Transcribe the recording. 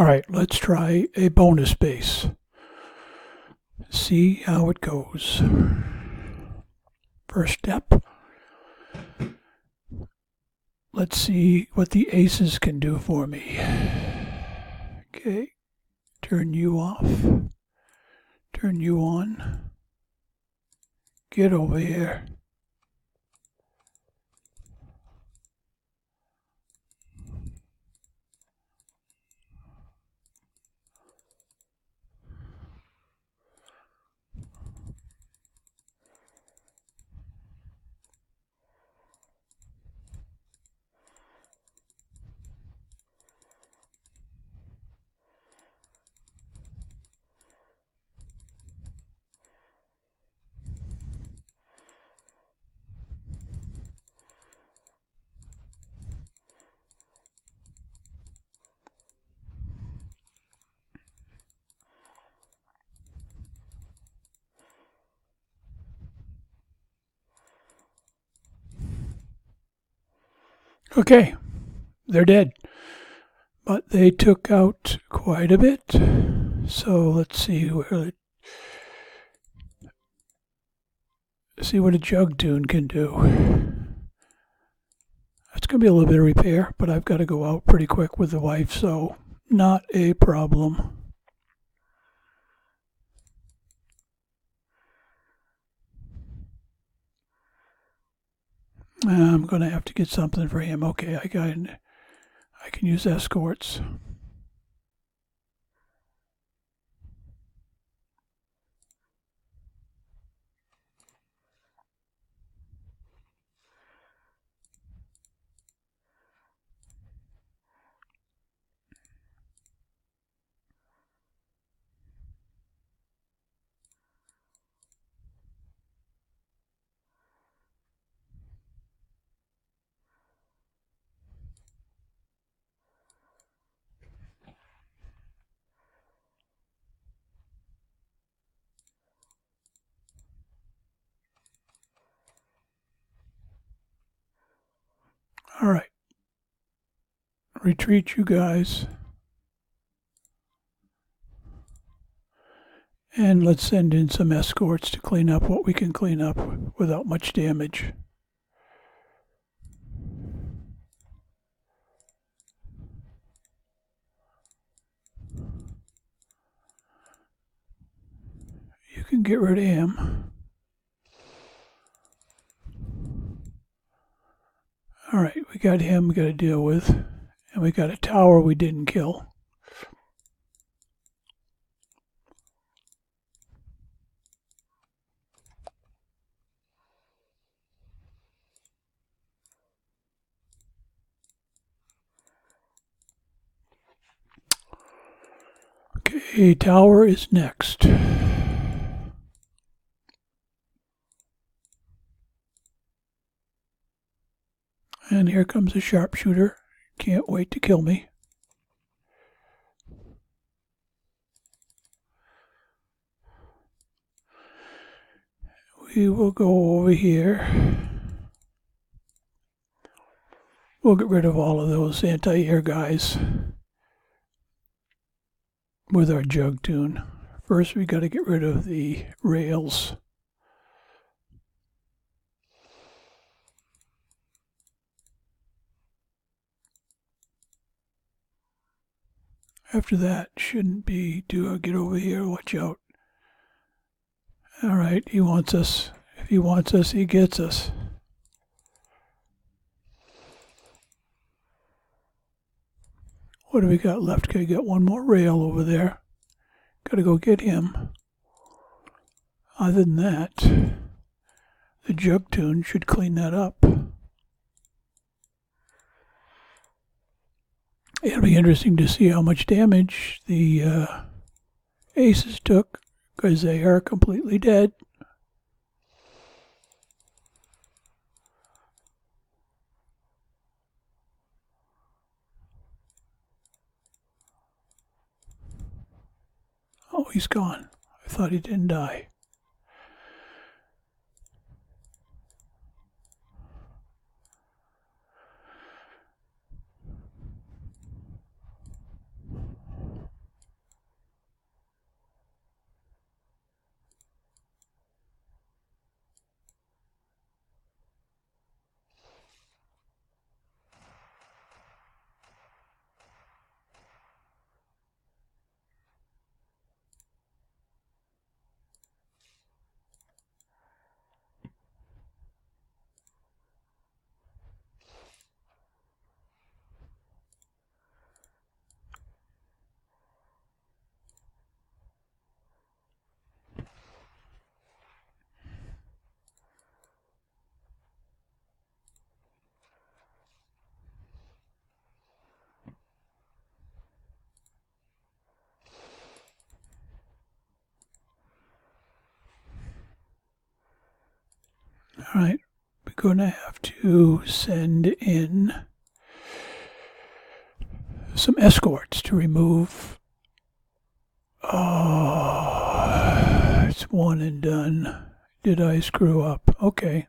Alright, let's try a bonus base. See how it goes. First step. Let's see what the aces can do for me. Okay, turn you off. Turn you on. Get over here. Okay, they're dead. But they took out quite a bit. So let's see what a jug tune can do. It's going to be a little bit of repair, but I've got to go out pretty quick with the wife, so not a problem. I'm going to have to get something for him. Okay, I can use escorts. All right. Retreat, you guys. And let's send in some escorts to clean up what we can clean up without much damage. You can get rid of him. All right, we got him we got to deal with. And we got a tower we didn't kill. Okay, tower is next. And here comes a sharpshooter. Can't wait to kill me. We will go over here. We'll get rid of all of those anti-air guys with our jug tune. First, we got to get rid of the rails. After that, shouldn't be get over here, watch out. All right, he wants us. If he wants us, he gets us. What do we got left? Okay, got one more rail over there. Got to go get him. Other than that, the jug tune should clean that up. It'll be interesting to see how much damage the aces took, because they are completely dead. Oh, he's gone. I thought he didn't die. All right, we're going to have to send in some escorts to remove. Oh, it's one and done. Did I screw up? Okay.